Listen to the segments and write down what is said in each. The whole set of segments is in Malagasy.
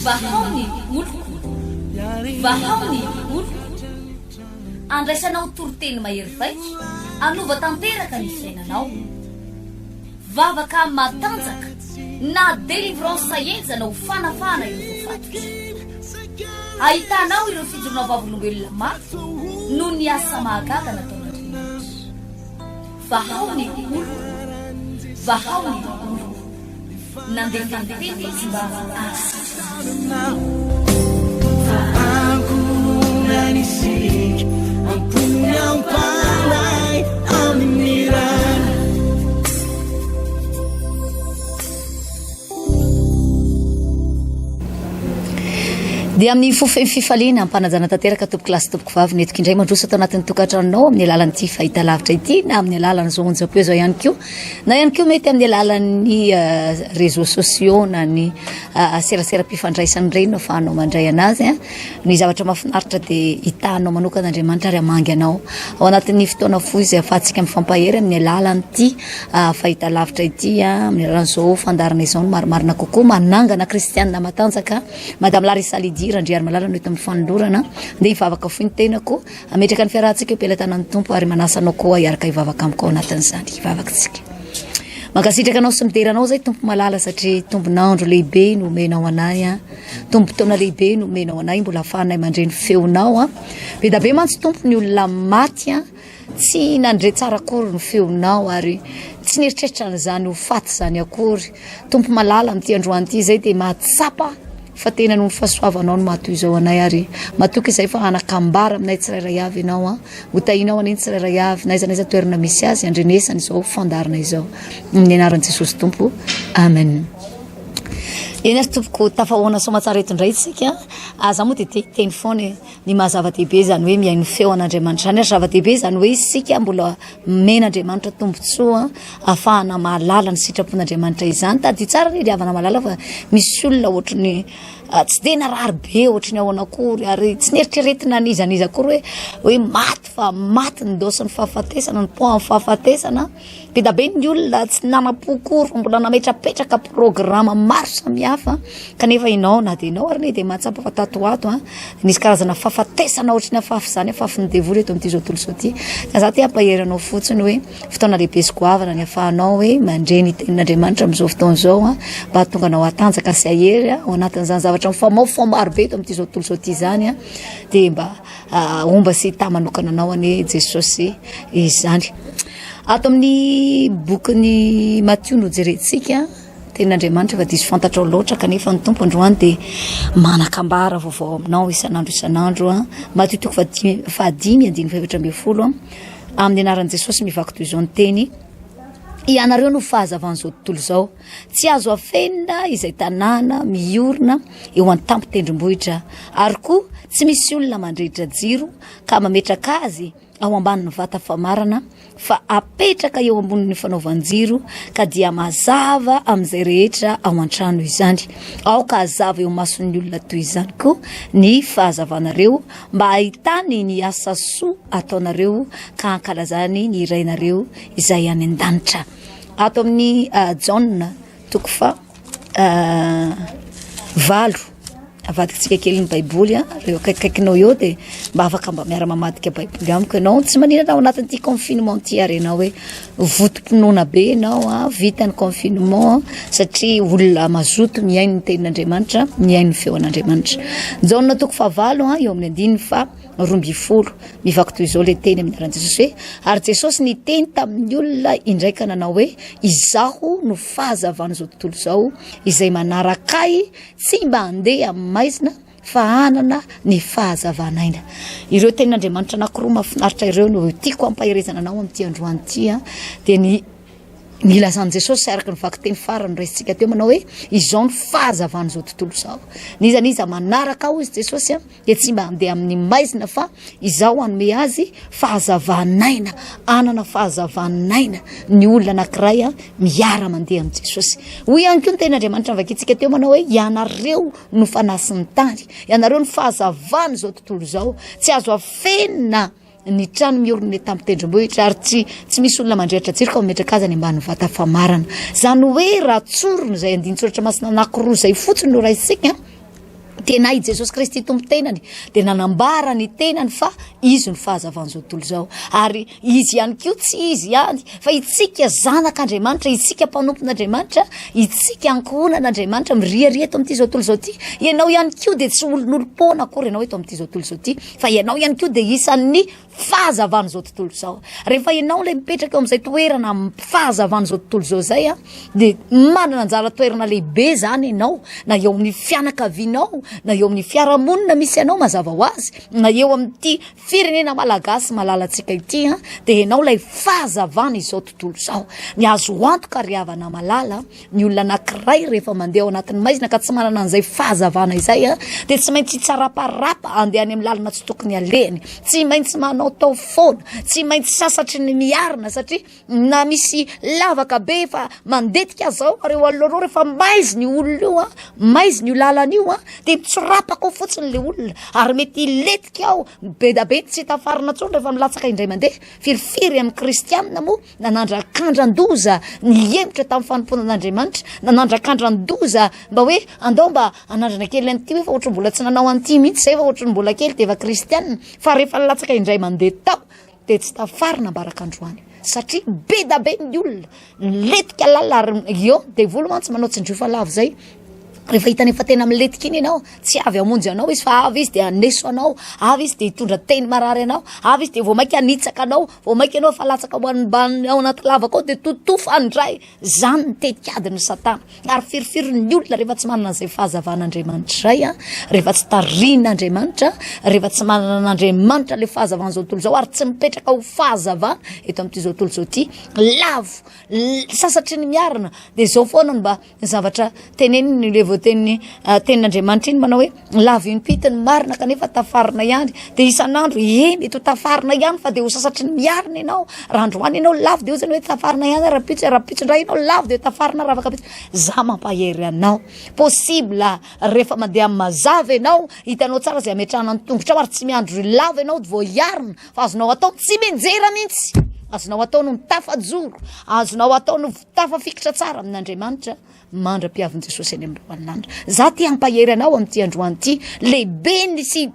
vahaony oloko vahaony oloko andraisanao toroteny mahery vaitra anova tanteraka ny fiainanao vavaka matanjaka na délivrance enjana ho fanafana ireo fatotra ahitanao ireo fijorona vavolombelona maro no ny asa mahagaga nataon'Andriamanitra vahaony oloko vahaony oloko nandeha tanteny izy mba asa Nanisik ang punyang palay aminiran dia amin'ny fifaliana ampanajana tanteraka tompoko lasy tompoko vavy netiko indray mandroso atao anatin'ny tokantranonao amin'ny alalan'ity fahita lavitra ity na amin'ny alalan'ny zao onjam-peo zao ihany koa na ihany koa mety amin'ny alalan'ny réseaux sociaux na ny serasera-mpifandraisany ireny no afahanao mandray anazy ny zavatra mahafinaritra dia hitanao manokana Andriamanitra ary hamangy anao ao anatin'ny fotoana fohy izay ahafahantsika mifampahery amin'ny alalan'ity fahita lavitra ity amin'ny alalan'izao fandarana izao no marimarina kokoa manangana kristianina matanjaka madame Larissa Lidy randriary malala no eto amin'ny fanolorana dia hivavaka fohy ny tenako ametraka ny fiarahantsika eo pelantanan'ny tompo ary manasanao koa hiaraka hivavaka amiko ao anatin'izany hivavakantsika mankasitraka anao sy mideranao zay tompo malala satria tombonandro lehibe no omenao anay tombon-taona lehibe no omenao anay mbola ahafahanay mandreny feonao be da be mantsy tompo ny olona maty tsy nandre tsara akory ny feonao ary tsy nieritreritra n'izany ho faty zany akory tompo malala amin'ity androany ity zay dia mahatsapa fa tena no fahasoavanao no mahatoy izao anay ary matoky izay fa anakambara aminay tsirairay avy ianao hotahinao aneny tsirairay avy naiza toerana misy azy andrenesany izao fandarina izao amin'ny anaran'i Jesosy tompo amen eny ary tompoko tafahoana somatsara eto indray tsika za moa dia teny foana ny mahazava-dehibe zany hoe mihaino feo an'Andriamanitra zany ary zava-dehibe zany hoe isika mbola men'Andriamanitra tombontsoa ahafahana mahalala ny sitrapon'Andriamanitra izany tady tsara ny riavana mahalala fa misy olona ohatrany tsy dia narary be ohatrany ao anakory ary tsy nieritreretina an'izaniza akory hoe maty fa maty ny dosiny fahafatesana ny point fahafatesana be da be ny olona tsy nanapokory mbola nametrapetraka programma maro samihafa kanefa inao na dia inao ary ne dia mahatsapa fa tatoato nisy karazana fahafatesana ohatrany afafy zany afafy ny devoly eto amin'ity zao tolo zao ity ka za ty ampaheranao fotsiny hoe fotoana lehibe sy goavana ny afahanao hoe mandreny tenin'Andriamanitra amin'izao fotoana izao mba hatonga anao hatanjaka sy ahery ao anatin'izany zavatra mifamaofo maro be eto amin'ity zao tolo zao ity zany dia mba omba sy hita manokana anao ane Jesosy izany ato amin'ny bokyny Matthieu no jerentsika tenin'Andriamanitra fa diso fantatrao loatra kanefa ny tompo androany dia manakambara vaovao aminao isanandro Matthieu toko fahadimy andiny faefatra ambin'ny folo amin'ny anaran'i Jesosy mivaky toy izao ny teny ianareo no fahazavan'izao tontolo izao tsy azo afenina izay tanàna miorina eo an-tampo tendrombohitra ary koa tsy misy olona mandrehitra jiro ka mametraka azy ao ambanin'ny vata famarana fa apetraka eo ambonin'ny fanaovan-jiro ka dia mazava amin'izay rehetra ao an-trano izany aoka hazava eo mason'ny olona toy izany koa ny fahazavanareo mba ahitany ny asa soa ataonareo ka hankalazany ny irainareo izay any an-danitra ato amin'ny John toko fa valo avadikitsika kely ny baiboly reo akaikaikinao eo dia mba afaka mba miara-mamadika baiboly amiko ianao tsy maninana ao anatin'ity confinement ty ary ianao hoe votom-pinoana be ianao vita ny confinement satria olona mazoto mihaino ny tenin'Andriamanitra mihaino ny feo an'Andriamanitra Jaona toko fahavalo eo amin'ny andininy fa romby folo mivaky toy izao le teny amin'ny anaran'i Jesosy hoe ary Jesosy niteny tamin'ny olona indraika nanao hoe izaho no fahazavan'izao tontolo izao izay manarakay tsy mba handeha amin'ny maizina fa hanana ny fahazavanaina ireo tenin'Andriamanitra anankiroa mahafinaritra ireo no tiako ampaherezana anao amin'ity androany ity dia ny lazan'i Jesosy araka ny vaky teny farany raisitsika teo manao hoe izao ny fahazavan'izao tontolo izao nizaniza manaraka ao izy Jesosy dia tsy mba handeha amin'ny maizina fa izao hanome azy fahazavanaina anana fahazavanaina ny olona anankiray miara mandeha amin'i Jesosy hoy ihany koa ny tenin'Andriamanitra vakitsika teo manao hoe ianareo no fanasin'ny tany ianareo ny fahazavana izao tontolo izao tsy azo afenina ny trano miorina tampo tendrombohitra ary tsy misy olona mandrehitra jiro ka mametraka azy any ambany vata famarana zany hoe raha tsorona izay andiny tsoratra masina anankiroa izay fotsiny no raisitsika tena i Jesosy Kristy tompo tenany de nanambara ny tenany fa izy ny fahazavan'izao tontolo zao ary izy ihany koa tsy izy ihany fa itsika zanak'Andriamanitra itsika mpanompon'Andriamanitra itsika ankohonan'Andriamanitra miriaria eto amin'ity zao tontolo zao ty ianao ihany koa de tsy olon'olom-pona akory ianao eto amin'ity zao tontolo zao ty fa ianao ihany koa de isan'ny fahazavan'izao tontolo zao rehefa ianao le mipetraka eo amin'izay toerana fahazavan'izao tontolo zao zay a de manana anjara toerana lehibe zany ianao na eo amin'ny fianakavianao na eo amin'ny fiarahamonina misy ianao mazava ho azy na eo amin'ity firenena malagasy malalantsika ity a de ianao lay fahazavana izao tontolo zao ny azo antoka ry havana malala ny olona anankiray rehefa mandeha ao anatin'ny maizina ka tsy manana an'izay fahazavana izay a de tsy maintsy tsaraparapa andeha any amin'ny lalana tsy tokony alehany tsy maintsy manao tao foana tsy maintsy sasatry ny miarina satria na misy lavaka be fa mandetika zao reo aloha rehefa maiziny olona io a maiziny io lalana io a de mitsorapaka ao fotsiny le olona ary mety iletika ao be da be tsy tafarina tsony rehefa milatsaka indray mandeha firifiry amin'ny kristianina moa nanandrak'andran-doza ny hemitra tamin'ny fanomponan'Andriamanitra nanandrak'andran-doza mba hoe andao mba anandrana kely an'ity hoe fa ohatry mbola tsy nanao an'ity mihitsy zay fa ohatry mbola kely de efa kristianina fa rehefa nilatsaka indray mandeha tao de tsy tafarina barak'androany satria be da be ny olona letika lalina ary io de volo mantsy manao tsindrofa lavo zay rehefa hitany efa tena miletika iny ianao tsy avy amonjy anao izy fa avy izy de aneso anao avy izy de hitondra teny marary anao avy izy de vao mainka anitsaka anao vao mainka anao fa latsaka ho an'bany ao anaty lavaka ao de totofa andray zany ny tetikadiny satana ary firifirin'ny olona rehefa tsy manana an'izay fahazavan'Andriamanitra zay a rehefa tsy tarin'Andriamanitra rehefa tsy manana an'Andriamanitra le fahazavan'izao tontolo zao ary tsy mipetraka ho fahazavana eto amin'ity zao tontolo zao ty lavo sasatry ny miarina de zao foana mba zavatra teneniny le tenin'Andriamanitra iny manao hoe lavo impitiny marina kanefa tafarina ihany de isan'andro mety ho tafarina ihany fa de ho sasatry ny miarina ianao raha androany ianao lavo de ho zany hoe tafarina ihany rapitsindray ianao lavo de tafarina ravakapitsy za mampahery anao possible rehefa mandeha amin'ny mazava ianao hitanao tsara zay ametrahana ny tongotra ao ary tsy miandro lavo ianao de voiarina fa azonao atao tsy menjera mihitsy azonao atao no mitafajoro azonao atao no tafafikitra tsara amin'Andriamanitra mandra-piavin'i Jesosy eny amin'ny roan'andro za ty hampahery anao amin'ity androany ity lehibe ny sy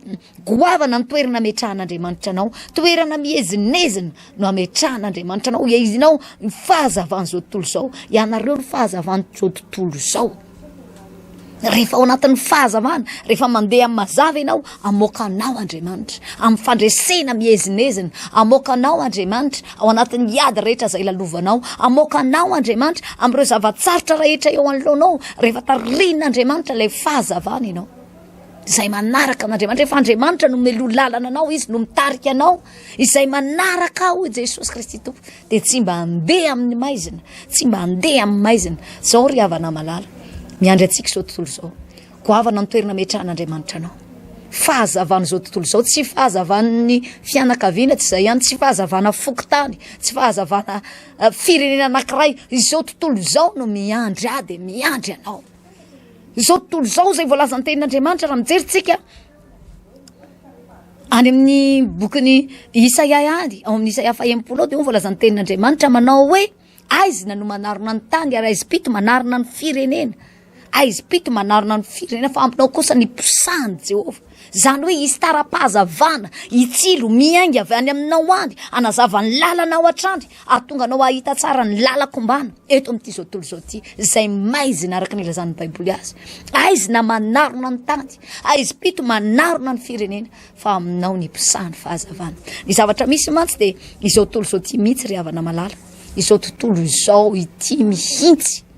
goavana ny toerana ametrahan'Andriamanitra anao toerana miezinezina no ametrahan'Andriamanitra anao izinao ny fahazavan'izao tontolo zao ianareo ny fahazavan'izao tontolo zao rehefa ao anatin'ny fahazavana rehefa mandeha amin'ny mazava ianao amoakanao Andriamanitra amin'ny fandresena miezinezina amoakanao Andriamanitra ao anatin'ny ady rehetra zay lalovanao amoakanao Andriamanitra amin'ireo zavatsarotra rehetra eo anoloanao rehefa tarin'Andriamanitra ilay fahazavana ianao izay manaraka amin'Andriamanitra rehefa Andriamanitra no melolalana anao izy no mitarika anao izay manaraka ao Jesosy Kristy tompo de tsy mba andeha amin'ny maizina tsy mba andeha amin'ny maizina zao ry havana malala miandry atsika zao tontolo zao goavana ny toerana ametrahan'Andriamanitra anao fahazavan'izao tontolo zao tsy fahazavan'ny fianakaviana tsy zay ihany tsy fahazavana fokotany tsy fahazavana firenena anankiray izao tontolo zao no miandry de miandry anao izao tontolo zao zay voalaza ny tenin'Andriamanitra raha mijeritsika any amin'ny bokin'ny Isaia ihany ao amin'ny Isaia 40 de voalaza ny tenin'Andriamanitra manao hoe aizina no manarona ny tany ary aizy pito manarona ny firenena aizy pito manarona ny firenena fa ampinao kosa ny mpisany Jehova zany hoe izy tara-pahazavana itsilo miainga avy any aminao any anazava ny lalana ao atrandry ary tonga anao ahita tsara ny lalakombana eto amin'ity zao tontolo zao ty zay maizina araka ny ilazan'ny Baiboly azy aizina manarona ny tany aizy pito manarona ny firenena fa aminao ny mpisany fahazavana ny zavatra misy mantsy de izao tontolo zao ty mihitsy ry havana malala izao tontolo izao ity mihitsy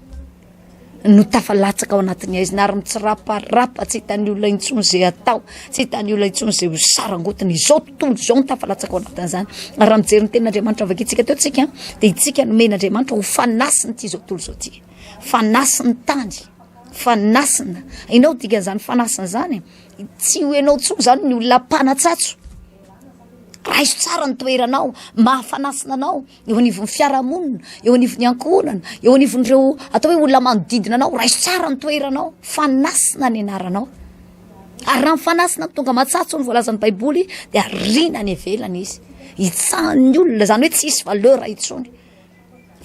no tafalatsaka ao anatin'ny aizina ary mitsiraparapa tsy hitan'ny olona intsony zay atao tsy hitan'ny olona intsony zay ho sarangotiny izao tontolo izao no tafalatsaka ao anatin'izany raha mijery ny tenin'Andriamanitra vakitsika teo tsika de itsika nomen'Andriamanitra ho fanasiny ity zao tontolo zao ty fanasiny tany fanasina ianao dikan'izany fanasina zany tsy ho ianao tsony zany ny olona mpanatsatso raiso tsara ny toeranao mahafanasina anao eo anivon'ny fiarahamonina eo anivon'ny ankohonana eo anivon'ireo atao hoe olona manodidina anao raiso tsara ny toeranao fanasina ny anaranao ary raha mifanasina tonga matsatso ny voalazan'ny Baiboly de arina ny evelana izy hitsahan'ny olona zany hoe tsy hisy valeur intsony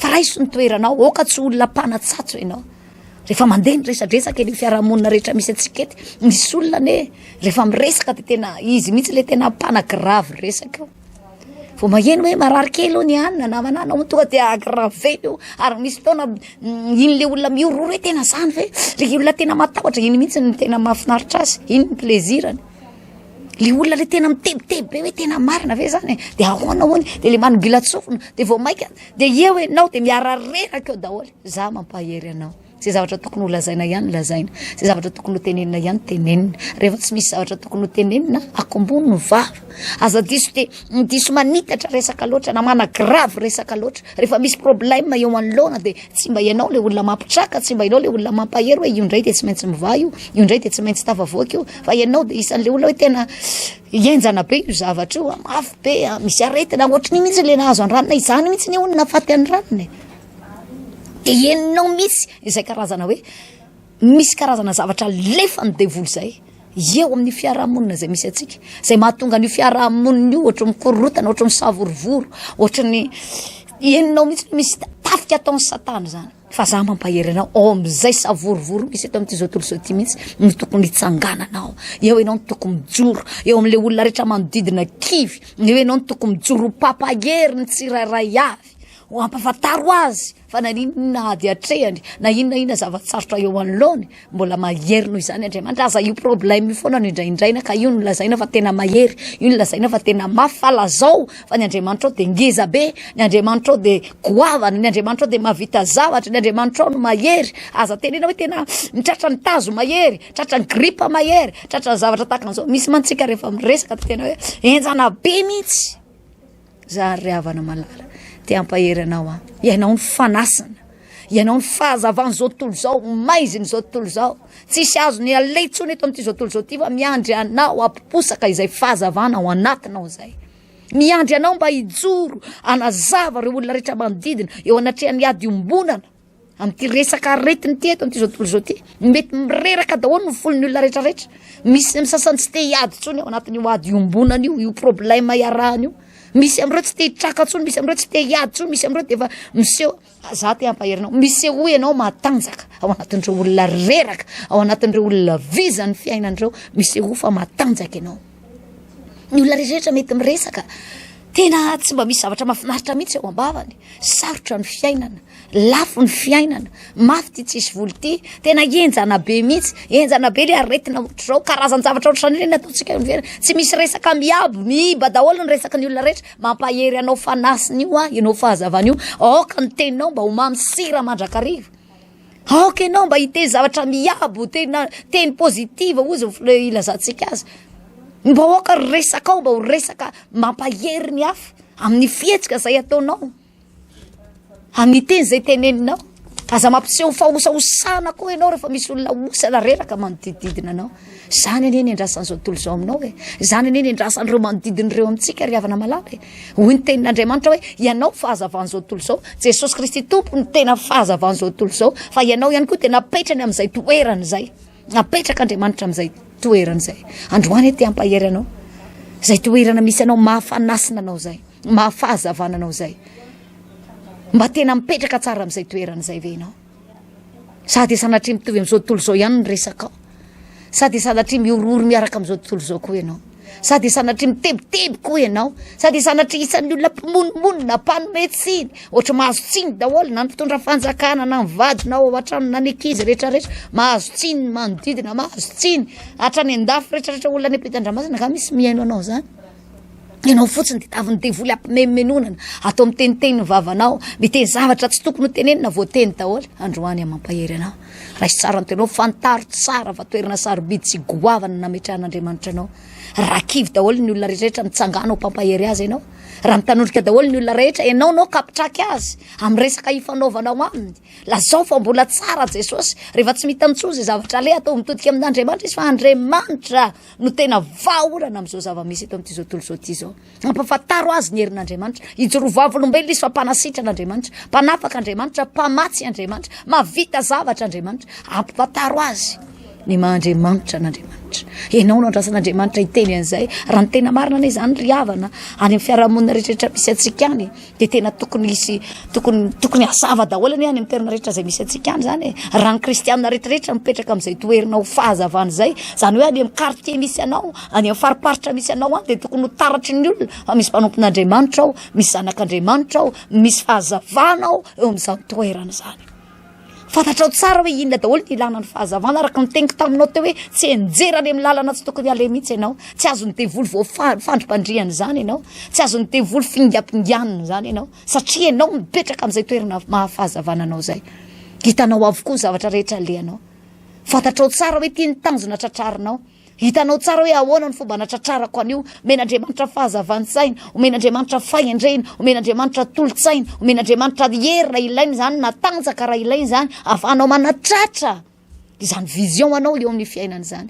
fa raiso ny toeranao oka tsy olona mpanatsatso ianao rehefa mandeha nyresadresaka ny fiarahamonina rehetra misy atsikety misy olona ne rehefa miresaka de tena izy mihitsy le tena mpanakiravy resaka vo maheno hoe marary kely o ny anina namanana tonga de agraveny io ary misy fotoana iny le olona miororo hoe tena zany ve le olona tena matahotra iny mihitsy ny tena mahafinaritra azy iny ny plezirany le olona le tena mitebiteby be hoe tena marina ve zany de ahoana hoany de le manogilatsofona de vo maika de eo enao de miarareraka eo daholy za mampahery anao zay zavatra tokony ho lazaina ihany lazaina zay zavatra tokony ho tenenina ihany tenenina rehefa tsy misy zavatra tokony ho tenenina akombony no vava aza diso de diso manitatra resaka loatra na managravy resaka loatra rehefa misy problème eo anoloana de tsy mba ianao le olona mampitraka tsy mba ianao le olona mampahery hoe io ndray de tsy maintsy miva io ndray de tsy maintsy tafavoaka io fa ianao de isan'le olona hoe tena ienjana be io zavatra io mafy be misy aretina ohatrany mihitsy le nahazo andranona izany mihitsy ny olona faty andranony de eninao misy izay karazana hoe misy karazana zavatra lefa ny devoly zay eo amin'ny fiarahamonina zay misy atsika zay mahatonga ny fiarahamonina io ohatra mikorotana ohatra misavorovoro ohatra ny eninao mihitsy misy tafika ataon'ny satana zany fa za mampahery anao ao am'izay savorovoro misy eto amin'ity zao tontolo zao ty mihitsy ny tokony hitsangananao eo enao ny tokony mijoro eo am'le olona rehetra manodidina kivy eo enao ny tokony mijoro papagery ny tsirairay avy ho ampafantaro azy fa na inona ady atrehany na inona zavatsarotra eo anoloany mbola mahery noho izany Andriamanitra aza io problème io foana no indraindraina ka io no lazaina fa tena mahery io no lazaina fa tena mafalazao fa ny Andriamanitra ao de ngeza be ny Andriamanitra ao de goavana ny Andriamanitra ao de mavita zavatra ny Andriamanitra ao no mahery aza tenena hoe tena mitratra ny tazo mahery tratra ny gripa mahery tratra ny zavatra tahaka an'izao misy mantsika rehefa miresaka de tena hoe enjana be mihitsy za ry havana malala te ampahery anao ianao ny fanasana ianao ny fahazavany zao tontolo zao maiziny zao tontolo zao tsisy azo ny aletsony eto amin'ity zao tontolo zao ty fa miandry anao ampiposaka izay fahazavana ao anatinao zay miandry anao mba hijoro anazava reo olona rehetra manodidina eo anatrehan'ny ady ombonana amin'ity resaka aretiny ty eto amin'ity zao tontolo zao ty mety mireraka daholo ny folony olona rehetrarehetra misy misasany tsy te hiady tsony ao anatin'io ady ombonana io problème iarahany io misy amreo tsy te hitraka tsony misy amreo tsy te hiady tsony misy amreo de efa miseho za te ampaherinao miseho ianao matanjaka ao anatin'ireo olona reraka ao anatin'ireo olona vizany fiainan'ireo miseho fa matanjaka ianao ny olona rehetrarehetra mety miresaka tena tsy mba misy zavatra mahafinaritra mihitsy eo ambavany sarotra ny fiainana lafo ny fiainana mafy ty tsisy voly ty tena enjana be mihitsy enjana be le aretina ohatr'izao karazany zavatra ohatran'ireny nataontsika tsy misy resaka miabo miiba daholo ny resaka ny olona rehetra mampahery anao fanasiny io ianao fahazavana io aoka ny teninao mba ho mamy sira mandrakariva aoka ianao mba hiteny zavatra miabo teny pozitiva ozy ilazantsika azy mba oka resaka ao mba ho resaka mampahery ny hafa amin'ny fietsika zay ataonao amin'ny teny zay teneninao aza mampiseho fahosahosana koa ianao rehefa misy olona osana reraka manodididina anao zany ane ny andrasan'izao tontolo zao aminao hoe zany ane ny andrasan'ireo manodidin'ireo amintsika ry havana malala hoy ny tenin'Andriamanitra hoe ianao fahazavan'izao tontolo zao Jesosy Kristy tompo ny tena fahazavan'izao tontolo zao fa ianao ihany koa tena apetrany amin'izay toerany zay apetraka Andriamanitra amin'izay toerany zay androany te ampahery anao zay toerana misy anao mahafanasina anao zay mahafahazavana anao zay mba tena mipetraka tsara amin'izay toerana zay ve ianao sady sanatria mitovy amin'izao tontolo zao ihany ny resaka ao sady sanatria miororo miaraka amin'izao tontolo zao koa ianao sady sanatria mitebiteby koa ianao sady sanatria isan'ny olona mpimonomonina mpanometsiny ohatra mahazo tsiny daholo na ny mpitondra fanjakana na ny vadinao ao atrano na ny ankizy rehetrarehetra mahazo tsiny manodidina mahazo tsiny hatrany andafy rehetrarehetra olona ny ampitan-dranomasina ka misy miaino anao zany ianao fotsiny de taviny devoly ampimemenonana atao miteniteny ny vavanao miteny zavatra tsy tokony ho tenenina voateny daholo androany amampahery anao raha tsara nytenao fantaro tsara fa toerana sarobidy tsy goavana nametrahan'Andriamanitra anao rakivy daholo ny olona rehetrarehetra mitsangana ho mpampahery azy ianao raha mitanondrika daholo ny olona rehetra ianao kapitraky azy amin'ny resaka ifanaovanao aminy lazao fa mbola tsara Jesosy rehefa tsy mitanotsozy zavatra le atao mitodika amin'Andriamanitra izy fa Andriamanitra no tena vaorana amin'izao zava-misy eto amin'ity zao tontolo zao ty zao ampafantaro azy ny herin'Andriamanitra hijorovavolombelona izy fa mpanasitran'Andriamanitra mpanafaka Andriamanitra mpamatsy Andriamanitra mavita zavatra Andriamanitra ampafantaro azy ny mahandriamanitra n'andriamanitra. Ianao no andrasan'andriamanitra hiteny an'izay raha ny tena marina ane zany ry havana any amin'ny fiarahamonina rehetrarehetra misy antsika any dia tena tokony hasava daholo any amin'ny toerana rehetra izay misy antsika any zany raha ny kristianina rehetrarehetra mipetraka amin'izay toerana ho fahazavana izay zany hoe any amin'ny quartier misy anao any amin'ny fariparitra misy anao any dia tokony ho taratry ny olona fa misy mpanompon'andriamanitra ao, misy zanak'andriamanitra ao, misy fahazavana ao eo amin'izany toerana zany. Fantatrao tsara hoe inona daholo ny ilana ny fahazavana araka niteniko taminao teo hoe tsy enjera any amin'ny lalana tsy tokony ale mihitsy ianao, tsy azony devoly vao fandrimpandriana zany ianao, tsy azony devoly fingapinganina zany ianao satria ianao mipetraka amin'izay toerana mahafahazavana anao zay. Hitanao avokoa zavatra rehetra alehanao. Fantatrao tsara hoe tia ny tanjona tratrarinao. Hitanao tsara hoe ahoana ny fomba natratrarako an'io, omen'andriamanitra fahazavantsaina, omen'andriamanitra fahendrena, omen'andriamanitra tolotsaina, omen'andriamanitra herina ilaina zany na tanjaka raha ilaina zany ahafahanao manatratra izany vision anao eo amin'ny fiainana zany.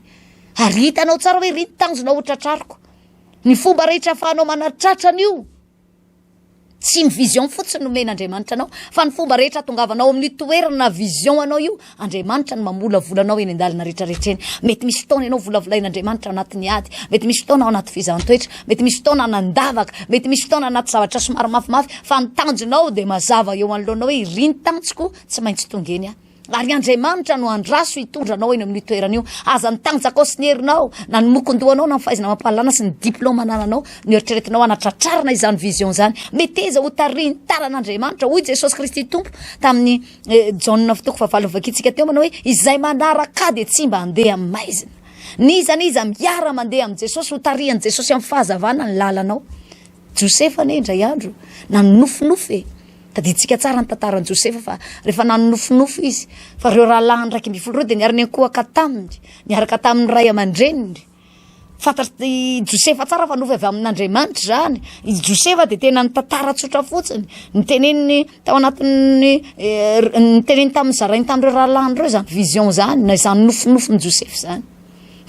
Ary hitanao tsara hoe ry tanjona ho tratrariko, ny fomba rehetra ahafahanao manatratra an'io tsy ny vision fotsiny nomen'andriamanitra anao fa ny fomba rehetra tongavanao amin'ny toerana vision anao io, andriamanitra ny mamolavolanao eny an-dalana rehetrarehetra eny. Mety misy fotoana ianao volavolain'andriamanitra ao anatin'ny ady, mety misy fotoana ao anaty fizahanttoetra, mety misy fotoana anandavaka, mety misy fotoana anaty zavatra somary mafimafy fa ny tanjonao dia mazava eo anoloanao hoe ry ny tanjoko tsy maintsy tonga eny ary andriamanitra no andraso hitondranao eny amin'ny toerana io. Aza ny tanjaka ao sy ny herinao na ny mokondohanao na ny fahaizana mampahalana sy ny diplôma anananao ny eritreretinao anatratrarina izany vision zany. Meteza ho tariny taran'andriamanitra hoy Jesosy Kristy tompo tamin'ny Jaona fitoko fahavalo vakitsika teo manao hoe izay manaraka dia tsy mba handeha amin'ny maizina. Niza miara mandeha amin'ny Jesosy ho tarihan'i Jesosy amin'ny fahazavana ny lalanao. Josefa ane indray andro na nofinofy taditsika tsara ny tantaran'i Josefa fa rehefa nanonofinofo izy fa reo rahalahy ndraiky ambin'ny folo reo dia niarany ankohaka taminy, niaraka tamin'ny ray aman-dreniny. Fantatry Josefa tsara fa nofy avy amin'Andriamanitra zany. I Josefa dia tena ny tantara tsotra fotsiny, niteneniny tao anatin'ny niteneniny tamin'ny zarainy tamin'ireo rahalahy reo zany vision zany na izany nofinofo ny Josefa zany.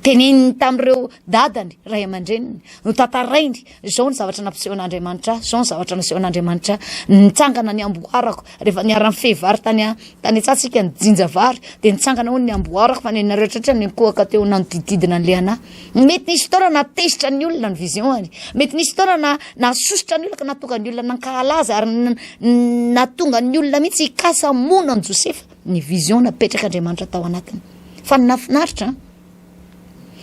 Teneniny tamin'ireo dadany ray aman-dreniny no tantarainy zao ny zavatra nampisehoan'Andriamanitra, zao ny zavatra nasehoan'Andriamanitra. Nitsangana ny amboarako rehefa niara-ny fehivary tany antsatsika ny jinjavary dia nitsangana hono ny amboarako fa nena rehetrarehetra ny nkohaka teo nanodididina an'le anahy. Mety nisy fotoana natezitra ny olona ny vision-any, mety nisy fotoana nasositra ny olona ka natonga ny olona nankahalaza ary natonga ny olona mihitsy hikasa mona ny Josefa ny vision napetraka Andriamanitra tao anatiny. Fa nafinaritra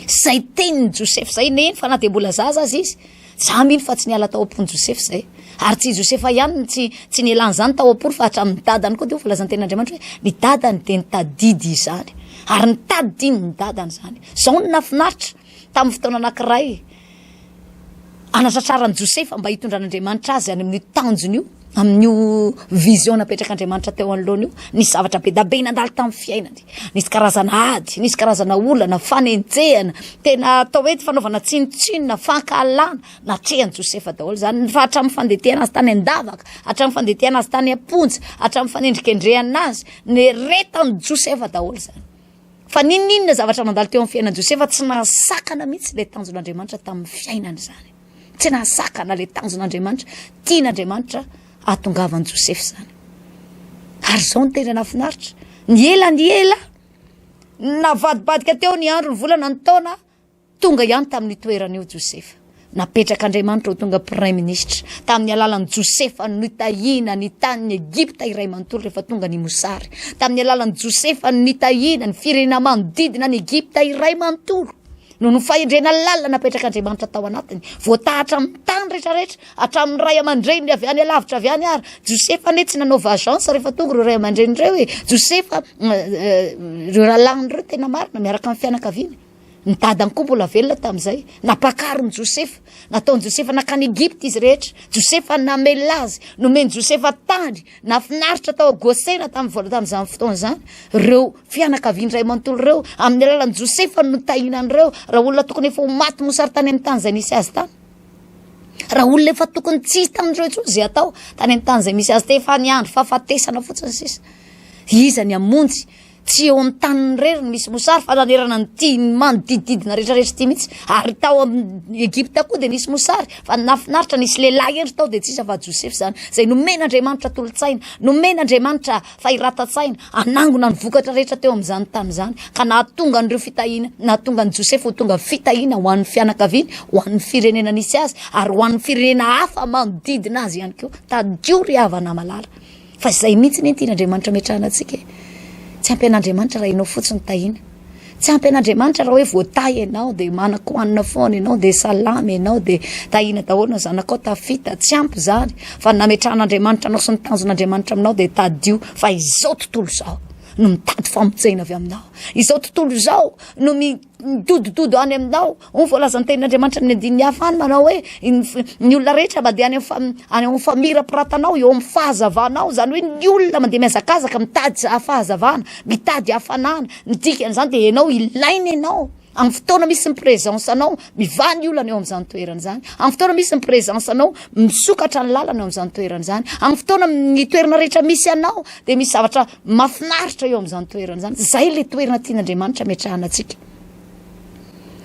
zay teniny Josefa zay neny fa na dia mbola zaza azy izy za mino fa tsy niala tao am-pony Josefa zay ary tsy Josefa ihany tsy nielany zany tao am-pony fa hatramin'ny dadany koa dia volazany ten'Andriamanitra hoe ny dadany dia nitadidy izany ary nitadiny ny dadany zany. Zao ny nafinaritra tamin'ny fotoana anankiray anatratrarany Josefa mba hitondran'Andriamanitra azy any amin'ny tanjony io, amin'io vision napetrak'Andriamanitra teo anoloana io. Nisy zavatra be da be nandalo tamin'ny fiainany, nisy karazana ady, nisy karazana olana fanenjehana tena atao hoe fanaovana tsinotsinona fankahalana natrehany Josefa daholo zany fa hatramin'ny fandetehana azy tany andavaka, hatramin'ny fandetehana azy tany amponja, hatramin'ny fanendrikendrehana azy ny retany Josefa daholo zany. Fa ninona zavatra nandalo teo amin'ny fiainan'i Josefa tsy nahasakana mihitsy le tanjon'Andriamanitra tamin'ny fiainany zany. Tsy nahasakana le tanjon'Andriamanitra, tian'Andriamanitra ahatongavan'i Josefa zany. Ary zao ny tena nafinaritra. Ny ela navadibadika teo ny andro ny volana ny taona tonga ihany tamin'ny toerana io Josefa. Napetrak'Andriamanitra ho tonga premier ministre tamin'ny alalan'i Josefa nitahina ny tany Egipta iray manontolo rehefa tonga ny Mosary. Tamin'ny alalan'i Josefa nitahina ny firenena manodidina ny Egipta iray manontolo. No fahendrena lalina napetrak'Andriamanitra tao anatiny, voatahatra amin'ny tany rehetrarehetra, hatramin'ny ray aman-dreniny avy any alavitra avy any ary. Josefa ane tsy nanova agence rehefa tonga ireo ray aman-dreny ireo hoe Josefa ireo rahalahy ireo tena marina miaraka amin'ny fianakaviany. Ny dadany koa mbola velona tamin'izay, napakariny Josefa, nataony Josefa nakany Egipta izy rehetra. Josefa namela azy, nomeny Josefa tany, nafinaritra tao Gosena tamin'izany fotoana zany. Reo fianakaviany ray manontolo reo amin'ny alalan'i Josefa no tahinan'ireo raha olona tokony efa ho maty mosary tany amin'ny tany zay nisy azy tany. Raha olona efa tokony tsisy tamin'ireo intsony zay atao tany amin'ny tany zay misy azy te efa niandro fahafatesana fotsiny sisa. Iza ny amonjy tsy eo amin'ny tany reriny misy mosary fa nanerana ny ty manodidididina rehetrarehetra ty mihitsy ary tao amin'ny Egypta koa de nisy mosary fa nafinaritra nisy lehilahy endry tao de tsisa fa Josefy zany zay nomen'Andriamanitra tolotsaina nomen'Andriamanitra fahiratatsaina anangona ny vokatra rehetra teo amin'izany tany zany ka nahatonga an'ireo fitahiana nahatonga ny Josefy ho tonga fitahiana ho an'ny fianakaviany ho an'ny firenena nisy azy ary ho an'ny firenena hafa manodidina azy ihany koa tadio ry havana malala fa izay mihitsy ny tian'Andriamanitra metrahana antsika tsy ampy an'Andriamanitra raha ianao fotsiny tahiana tsy ampy an'Andriamanitra raha hoe voatahy ianao de manan-kohanina foana ianao de salama ianao de tahiana daholo na zanakao tafita tsy ampy zany fa nametrahan'Andriamanitra anao sy ny tanjon'Andriamanitra aminao de tadio fa izao tontolo zao no mitady famonjena avy aminao izao tontolo zao no midodododo any aminao voalaza ny tenin'Andriamanitra amin'ny andininy hafa any manao hoe ny olona rehetra mandeha any amin'ny famirapiratanao eo amin'ny fahazavanao zany hoe ny olona mandeha miazakazaka mitady fahazavana mitady hafanana ny dikan'izany de ianao ilaina ianao amin'ny fotoana misy ny présence anao mivany olana eo amin'izany toerana zany amin'ny fotoana misy ny présence anao misokatra ny lalana eo amin'izany toerana zany amin'ny fotoana ny toerana rehetra misy anao de misy zavatra mafinaritra eo amin'izany toerana zany zay le toerana tian'Andriamanitra metrahana antsika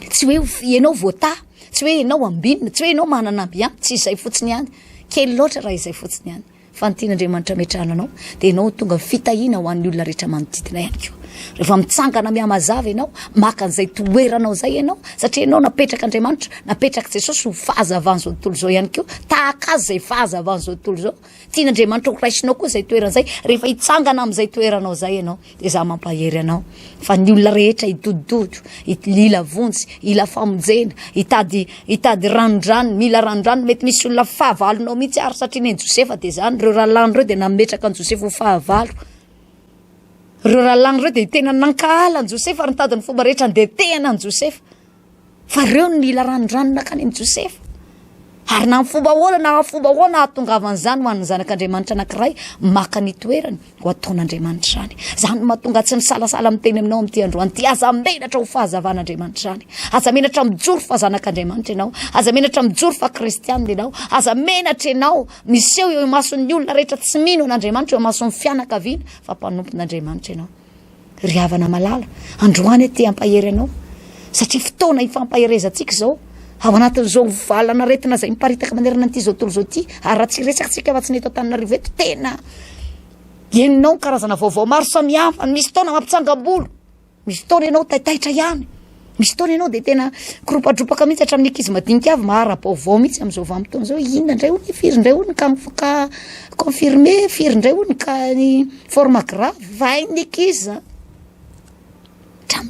tsy hoe ianao voata tsy hoe ianao ambinina tsy hoe ianao manana ambiany tsy izay fotsiny ihany kely loatra raha izay fotsiny ihany fa ny tian'Andriamanitra metrahana anao de ianao tonga fitahiana ho an'ny olona rehetra manodidina ihany koa rehefa mitsangana mihamazava ianao maka an'izay toeranao zay ianao satria ianao napetraka Andriamanitra napetraka Jesosy ho fahazavany zao tontolo zao ihany koa tahaka azy zay fahazavany zao tontolo zao tian'Andriamanitra ho raisinao koa zay toerana zay rehefa hitsangana amin'izay toeranao zay ianao de za mampahery anao fa ny olona rehetra hidodododo ila vonjy ila famonjena hitady ranondrano mila ranondrano mety misy olona fahavalonao mihitsy ary satria ny Josefa de zany reo ralany reo de nametraka ny Josefa ho fahavalo reo ralany reo de tena nankahala ny Josefa ary nitady ny fomba rehetra ndetehana ny Josefa fa reo ny ila ranondrano nakany ny Josefa ary na fomba hoana ahatongavan'izany ho an'ny zanak'Andriamanitra anankiray maka ny toerany ho ataon'Andriamanitra zany zany mahatonga tsy ny salasala miteny aminao amin'ity androany ty aza menatra ho fahazavan'Andriamanitra zany aza menatra mijoro fa zanak'Andriamanitra ianao aza menatra mijoro fa kristianina ianao aza menatra ianao miseho eo mason'ny olona rehetra tsy mino an'Andriamanitra eo mason'ny fianakaviana fa mpanompon'Andriamanitra ianao ry havana malala androany ty ampahery anao satria fotoana ifampaherezantsika zao ao anatin'izao valana retina zay miparitaka manerana an'ity zao tontolo zao ty ary raha tsy resakatsika fa tsy neto Antananarivo eto tena enonao karazana vaovao maro samihafa misy taona mampitsangam-bolo misy taona ianao taitaitra ihany misy taona ianao de tena koropadropaka mihitsy hatramin'ny ankizy madinika avy mahara-baovao mihitsy amin'izao vanim-potoana zao inona indray hono firy indray hono ka confirmé firy indray hono ka ny forme grave vainy ankizy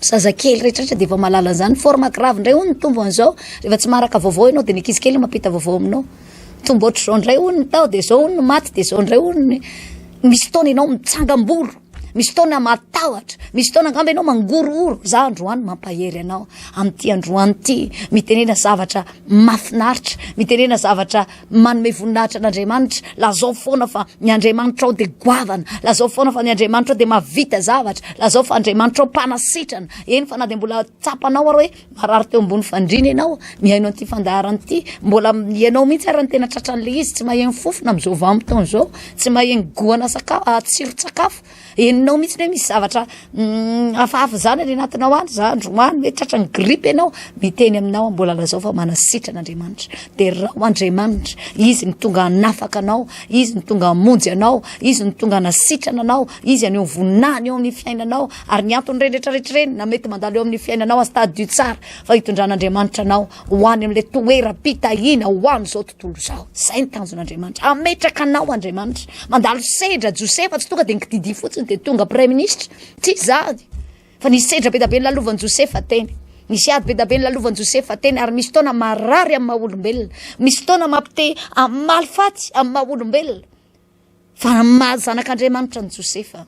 zazakely rehetrarehetra de efa malala an'izany forme grave indray hono ny tombo an'izao rehefa tsy maraka vaovao ianao de ny ankizy kely mampita vaovao aminao tombo ohatry zao indray hono ny tao de zao hono no maty de zao indray hono misy taona ianao mitsangam-bolo misy taona matahotra misy taona angamba ianao mangorohoro za androany mampahery anao amin'ity androany ty mitenena zavatra mafinaritra mitenena zavatra manome voninahitra n'Andriamanitra lazao foana fa ny Andriamanitra ao de goavana lazao foana fa ny Andriamanitra ao de mavita zavatra lazao fa Andriamanitra ao mpanasitrana eny fa na de mbola tsapanao ary hoe marary teo ambony fandrina ianao mihaino an'ity fandaharany ty mbola ianao mihitsy ary ny tena tratran'le izy tsy mahegny fofona amin'izao vanim-potoana zao tsy mahegny goana tsiro-tsakafo enao mihitsy hoe misy zavatra hafahafa zany any anatinao any za androany hoe tratra ny gripe ianao miteny aminao mbola lazao fa manasitrana Andriamanitra de raha Andriamanitra izy ny tonga hanafaka anao izy ny tonga hamonjy anao izy ny tonga hanasitrana anao izy any eo voninahiny eo amin'ny fiainanao ary ny antony rehetrarehetra reny na mety mandalo eo amin'ny fiainanao astadio tsara fa hitondran'Andriamanitra anao ho any amin'le toeram-pitahiana ho any zao tontolo zao zay ny tanjon'Andriamanitra ametraka anao Andriamanitra mandalo sedra Josefa tsy tonga de nikitidia fotsiny de tonga premier ministre tsy zany fa nisy sedra be da be ny lalovan'i Josefa teny nisy ady be da be ny lalovan'i Josefa teny ary misy taona marary amin'ny maha-olombelona misy taona mampite amin'ny malifaty amin'ny maha-olombelona fa mahazanak'Andriamanitra ny Josefa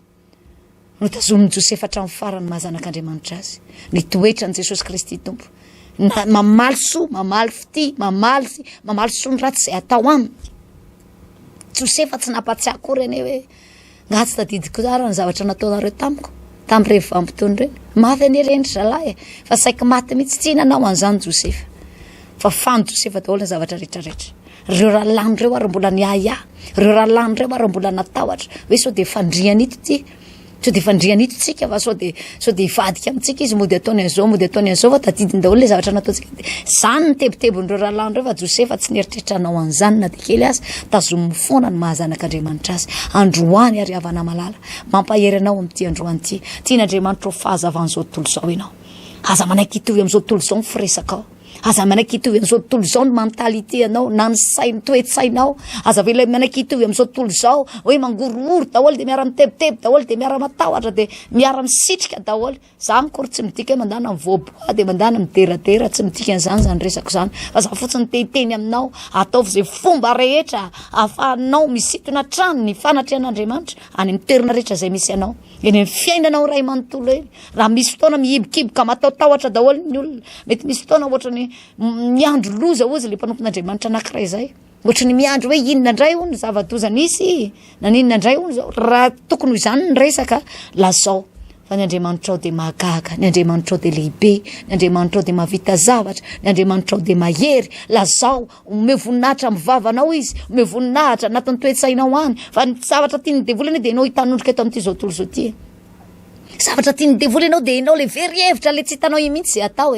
no tazomin'ny Josefa hatramin'ny farany mahazanak'Andriamanitra azy ny toetra ny Jesosy Kristy tompo mamaly soa mamaly fity mamaly soa ny ratsy zay atao aminy Josefa tsy nampatsiahy kory eny hoe ngatsy tadidiko tsara ny zavatra nataonareo tamiko tamin'ireny vanim-potoana ireny mafy any reny zalahy fa saika maty mihitsy tsy hinanao an'izany Josefa fa fany Josefa daholo ny zavatra rehetrarehetra reo ralany reo ary mbola niaya reo ralany reo ary mbola natahotra hoe sao de fandriana ito ty so de fandrianito tsika fa so de ivadika amitsika izy mody ataony an'izao mody ataony an'izao fa tadidiny daholo le zavatra nataontsika zany ny tebotebon'ireo rahalahy reo fa Josefa tsy nieritrertranao an'izany na de kely azy tazomy foana ny mahazanak'Andriamanitra azy androany ary havana malala mampahery anao amin'ity androany ity tian'Andriamanitra ho fahazavan'izao tontolo zao ianao aza manaiky hitovy amin'izao tontolo zao ny firesaka ao aza manaiky hitovy amin'izao tontolo zao ny mentalité anao na ny sainy toe-tsainao aza vela manaiky hitovy amin'izao tontolo zao hoe mangorooro daholo de miara mitebiteby daholo de miara matahotra de miara misitrika daholo za mikory tsy midika hoe mandana amin'ny voaboa de mandana mideradera tsy midika an'izany zany resako zany fa za fotsiny tehiteny aminao ataovy zay fomba rehetra ahafahanao misitona trano ny fanatrehan'Andriamanitra any amin'ny toerana rehetra zay misy anao eny amin'ny fiainanao ray manontolo eny raha misy fotoana mihibokiboka matahotahotra daholo ny olona mety misy fotoana ohatra ny miandro loza ozy le mpanompon'Andriamanitra anankiray zay ohatra ny miandro hoe inona indray hono zava-doza nisy na ninona indray hono zao raha tokony ho izany ny resaka lazao fa ny Andriamanitra ao de mahagaga ny Andriamanitra ao de lehibe ny Andriamanitra ao de mahavita zavatra ny Andriamanitra ao de mahery lazao ome voninahitra amin'ny vavanao izy ome voninahitra natany toe-tsainao any fa ny zavatra tiany devolana de ianao hitanondrika eto amin'ity zao tontolo zao ty zavatra tiany devoly ianao de ianao le very hevitra le tsy hitanao mihitsy atao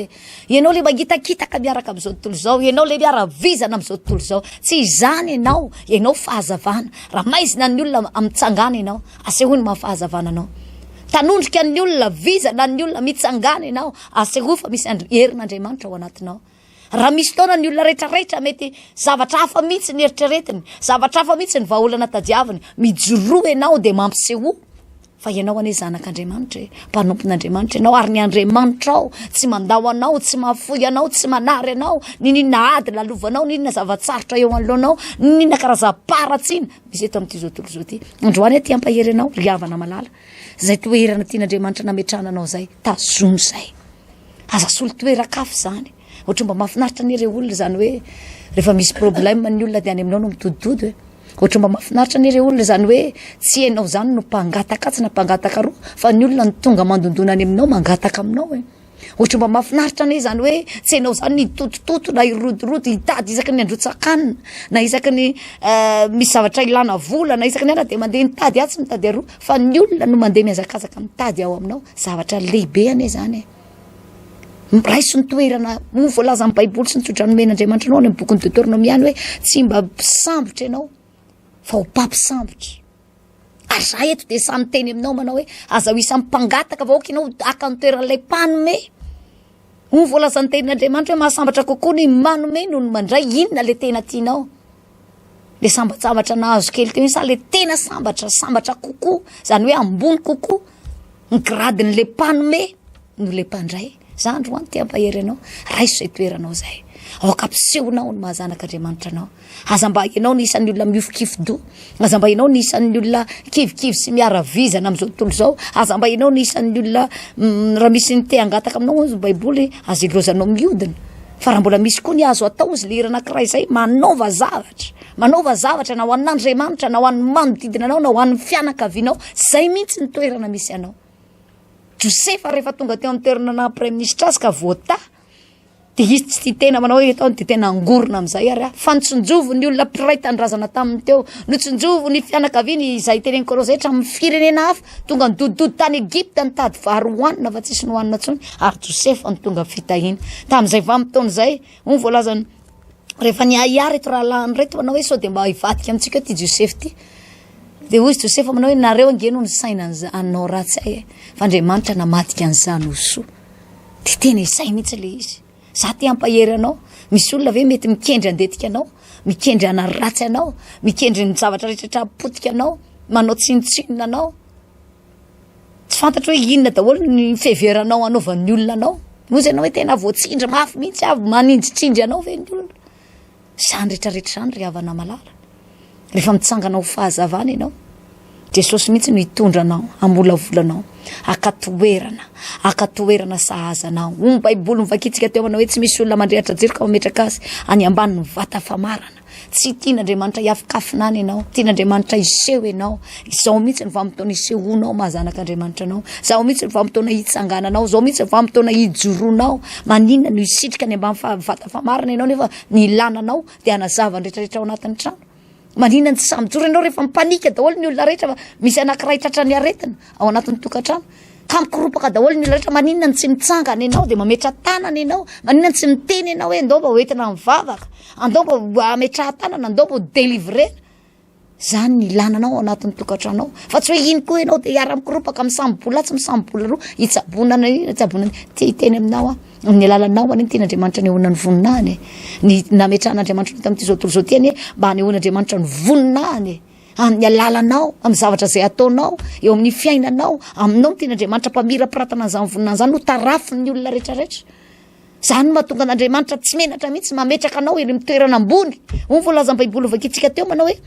ianao le magitakitaka miaraka amin'izao tontolo zao ianao le miara-vizana amin'izao tontolo zao tsy izany ianao fahazavana raha maizina ny olona amitsangana ianao asehony mahafahazavana anao tanondrika ny olona vizana ny olona mitsangana ianao aseho fa misy herin'Andriamanitra ao anatinao raha misy taona ny olona rehetrarehetra mety zavatra hafa mihitsy ny eritreretiny zavatra hafa mihitsy ny vahaolana tadiavany mijoroa ianao de mampiseho fa ianao ane zanak'Andriamanitra mpanompon'Andriamanitra ianao ary ny Andriamanitra ao tsy mandao anao tsy mahafoy anao tsy manary anao ninona ady lalovanao ninona zavatsarotra eo anoloanao ninona karazam-paratsina misy eto amin'ity zao tontolo zao ty androany aty ampahery anao ry havana malala zay toerana tian'Andriamanitra nametrananao zay tazomy zay aza solo toeran-kafo zany ohatra mba mahafinaritra an'ireo olona zany hoe rehefa misy problème ny olona de any aminao no mitoditody ohatra mba mahafinaritra an'ireo olona zany hoe tsy hainao zany no mpangataka tsy na mpangataka roa fa ny olona ny tonga mandondona any aminao mangataka aminao ohatra mba mahafinaritra ane zany hoe tsy hainao zany ny totototo na irodorodo hitady isaky ny androtsakanina na isaky ny misy zavatra ilana vola na isaky ny ana de mandeha nitady atsy mitady aroa fa ny olona no mandeha miazakazaka mitady ao aminao zavatra lehibe ane zany raiso ny toerana mo voalaza amin'ny baiboly sy ny tsodranomen'Andriamanitra anao ny bokyny Deutéronome any hoe tsy mba mpisambotra ianao fa ho mpampisambotra ary za eto de samy teny aminao manao hoe aza ho isan'ny mpangataka vahoaka ianao aka ny toeran'ilay mpanome ho voalaza ny tenin'Andriamanitra hoe mahasambatra kokoa ny manome noho ny mandray inona le tena tianao le sambatsambatra nahazo kely teo sa le tena sambatra kokoa zany hoe ambony kokoa ny gradin'le mpanome no le mpandray za androany ty ampahery anao raiso zay toeranao zay aoka ampisehonao ny mahazanak'Andriamanitra anao aza mba ianao ny isan'ny olona miofokifo-do aza mba ianao ny isan'ny olona kivikivy sy miara-vizana amin'izao tontolo zao aza mba ianao ny isan'ny olona raha misy ny te angataka aminao ny baiboly aza ilozanao miodina fa raha mbola misy koa ny azo atao izy le hira anankiray zay manaova zavatra na ho an'Andriamanitra na ho an'ny manodidina anao na ho an'ny fianakavianao zay mihitsy ny toerana misy anao Josefa rehefa tonga teo amin'ny toerana na premier ministre azy ka voata de izy tsy tia tena manao hoe ataony de tena angorona amin'izay ary fa nitsonjovo ny olona mpiray tandrazana taminy teo nitsonjovo ny fianakaviany izay teneniko reo zay hatramin'ny firenena hafa tonga nidododo tany Egypta nitady vary hoanina fa tsisy nohanina tsony ary Josefa ny tonga fitahina tamin'izay vanim-potoana zayony voalazany rehefa niaiary reto rahalahiny reto manao hoe sao de mba hivadika amintsika ty Josefa ty de hoy Josefa manao hoe nareo angeno ny saina anao ratsy ay fa Andriamanitra namadika an'izany ho soa de tena izay mihitsy le izy za ty ampahery anao misy olona ve mety mikendry andetika anao mikendry ana ratsy anao mikendry ny zavatra rehetrarehetra apotika anao manao tsinotsinona anao tsy fantatra hoe inona daholo ny fiheveranao anaovan'ny olona anao mozy anao hoe tena voatsindry mafy mihitsy avy manindritsindry anao ve ny olona zany rehetrarehetra zany ry havana malala rehefa mitsangana ho fahazavana ianao Jesosy mihitsy no hitondranao amolavolanao akatoerana sahazanao ny baiboly mivakitsika teo manao hoe tsy misy olona mandrehatra jiro ka mametraka azy any ambany ny vata famarana tsy tian'Andriamanitra hiafikafinany ianao tian'Andriamanitra iseho ianao izao mihitsy ny vanim-potoana isehonao mahazanak'Andriamanitra anao zao mihitsy ny vanim-potoana hitsangananao zao mihitsy ny vanim-potoana hijoroanao maninona no hisitrika ny ambany vata famarana ianao nefa ny ilananao de hanazava ny rehetrarehetra ao anatin'ny trano maninona tsy samijoro ianao rehefa mipanika daholo ny olona rehetra fa misy anankiray tratrany aretina ao anatin'ny tokantrano ka mikoropaka daholo ny olona rehetra maninona tsy mitsangana ianao dia mametra tanana ianao maninona tsy miteny ianao hoe andao mba hoentina mivavaka andao mba ametraha tanana andao mba delivrer zany ny ilananao ao anatin'ny tokantranao fa tsy hoe iny koa ianao dia hiara-mikoropaka misambola tsy misambola roa hitsabonana hitsabonana ty hiteny aminao amin'ny alalanao any teny Andriamanitra ny ehona ny voninahiny ny nametrahan'Andriamanitra tamin'ity zao tontolo zao ty any mba hanehoan'Andriamanitra ny voninahiny amin'ny alalanao amin'ny zavatra izay ataonao eo amin'ny fiainanao aminao ny teny Andriamanitra mpamira-piratana an'izany voninahiny zany ho tarafiny ny olona rehetrarehetra zany mahatonga an'Andriamanitra tsy menatra mihitsy mametraka anao eny amin'ny toerana ambony ho volazan'ny baiboly vakintsika teo manao hoe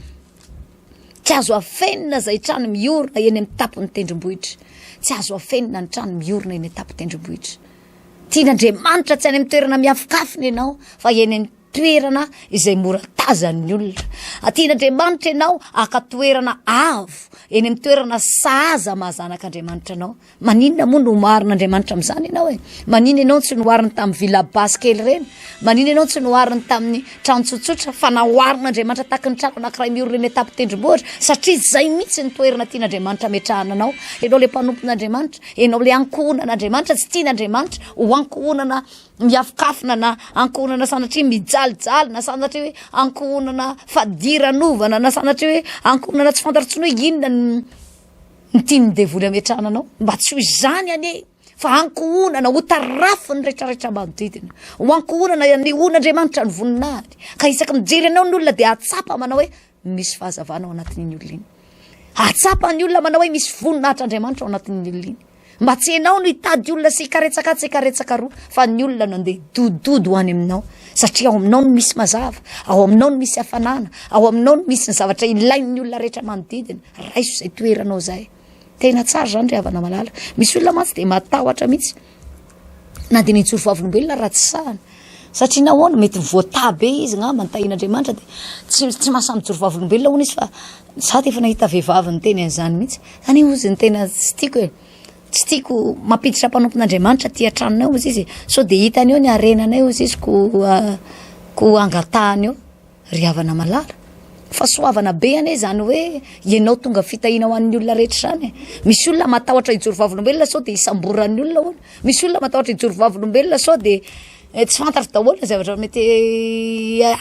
tsy azo afenina zay trano miorina eny amin'ny tapony tendrombohitra tsy azo afenina ny trano miorina eny amin'ny tapony tendrombohitra tian'Andriamanitra tsy any amin'ny toerana miafokafina ianao fa eny amin'ny toerana izay mora tazan'ny olona tian'Andriamanitra ianao aka-toerana avo eny amin'ny toerana sahaza mahazanak'Andriamanitra anao maninona moa no omarin'Andriamanitra amin'izany ianao e maninona ianao tsy nohariny tamin'ny villa basy kely reny maninona ianao tsy nohariny tamin'ny trano tsotsotra fa nahoarin'Andriamanitra tahaka ny trano anankiray miorina eny etapy tendrombohitra satria zay mihitsy ny toerana tian'Andriamanitra metrahana anao ianao le mpanompon'Andriamanitra ianao le ankohonan'Andriamanitra tsy tian'Andriamanitra ho ankohonana miafokafina na ankohonana sanatria mijalijaly na sanatria hoe ankohonana fadiranovana na sanatria hoe ankohonana tsy fantatritsiny hoe inona ny tiany devoly ametrahana anao mba tsy ho izany anie fa ankohonana ho tarafiny rehetrarehetra manodidina ho ankohonana ny hon'Andriamanitra ny voninahiny ka isaky mijery anao ny olona dia atsapa manao hoe misy fahazavana ao anatin'iny olona iny atsapa ny olona manao hoe misy voninahitr'Andriamanitra ao anatin'iny olona iny mba tsy ianao no hitady olona sy hikaretsaka tsy hikaretsaka roa fa ny olona no andeha dododo ho any aminao satria ao aminao no misy mazava ao aminao no misy hafanana ao aminao no misy ny zavatra ilain'ny olona rehetra manodidina raiso izay toeranao zay tena tsara zany ry havana malala misy olona mantsy dia matahotra mihitsy na dia nitsoro vavolombelona raha tsy sahana satria nahoana mety voata be izy ngamba nitahin'Andriamanitra dia tsy mahasamy joro vavolombelona hoana izy fa za dia efa nahita vehivavy ny teny an'izany mihitsy zany ozy ny tena tsy tiako hoe tsy tiako mampiditra mpanompon'Andriamanitra ty antranonao ozy izy so dia hitany eo ny arenanay ozy izy ko angatahany eo ry havana malala fa soavana be ane zany hoe ianao tonga fitahina ho an'ny olona rehetra zany misy olona matahotra hijoro vavolombelona sao dia isamboran'ny olona hoana misy olona matahotra hijoro vavolombelona sao dia tsy fantatra daholo ny zavatra mety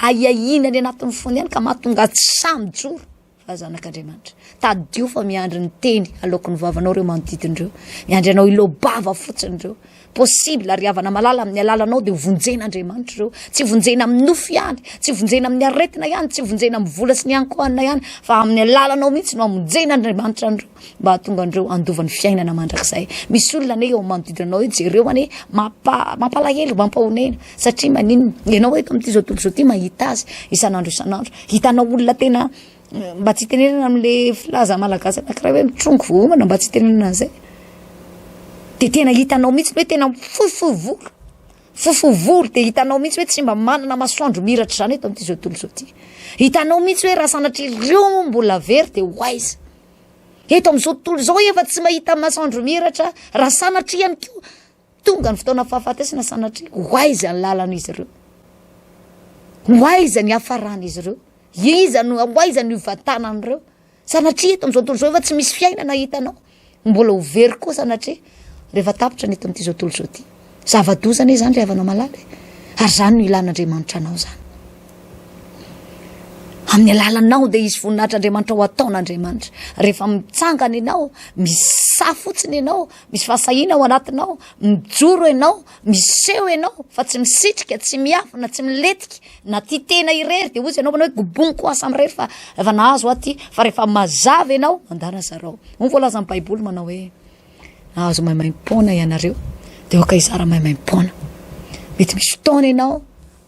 aiahinany anatin'ny fony ihany ka mahatonga tsy samy joro zanak'Andriamanitra tadio fa miandry ny teny aloky ny vavanao reo manodidin'ireo miandry anao ilobava fotsiny reo possible ry havana malala amin'ny alalanao dia hovonjen'Andriamanitra reo tsy vonjena amin'ny nofo ihany tsy vonjena amin'ny aretina ihany tsy vonjena amin'ny vola sy ny ankohanina ihany fa amin'ny alalanao mihitsy no amonjen'Andriamanitra andreo mba hahatonga andreo andovan'ny fiainana mandrakizay misy olona ane eo manodidinanao io jereo ane mampalahelo mampahonena satria maninona ianao eto amin'ity zao tontolo zao ty mahita azy isan'andro hitanao olona tena mba tsy tenenana amin'le filaza malagasy anankiray hoe mitrongo vohomana mba tsy tenenana zay dia tena hitanao mihitsy hoe tena fofoivolo dia hitanao mihitsy hoe tsy mba manana masoandro miratra zany eto amin'ity zao tontolo zao ty hitanao mihitsy hoe raha sanatria ireo mbola very dia ho aiza eto amin'izao tontolo zao efa tsy mahita masoandro miratra raha sanatria ihany koa tonga ny fotoana fahafatesana sanatria ho aiza ny lalan'izy ireo ho aiza ny hafaran'izy ireo aiza ny hivatanan'ireo sanatria eto amin'izao tontolo zao efa tsy misy fiainana hitanao mbola ho very koa sanatria rehefa tapitra ny eto amin'ity zao tontolo zao ty zavadozana zany ry havana malala ary zany no ilan'Andriamanitra anao zany amin'ny alalanao dia izy voninahitr'Andriamanitra ho ataon'Andriamanitra rehefa mitsangana ianao misy fotsiny ianao misy fahasahina ao anatinao mijoro ianao miseho ianao fa tsy misitrika tsy miafina tsy miletika na ty tena irery dia ozy ianao manao hoe goboniko asa amirery fa efa nahazo aty fa rehefa mazava ianao mandana zarao volazan'ny baiboly manao hoe nahazo maimaim-pona ianareo dia oka izara maimaim-pona mety misy fotoana ianao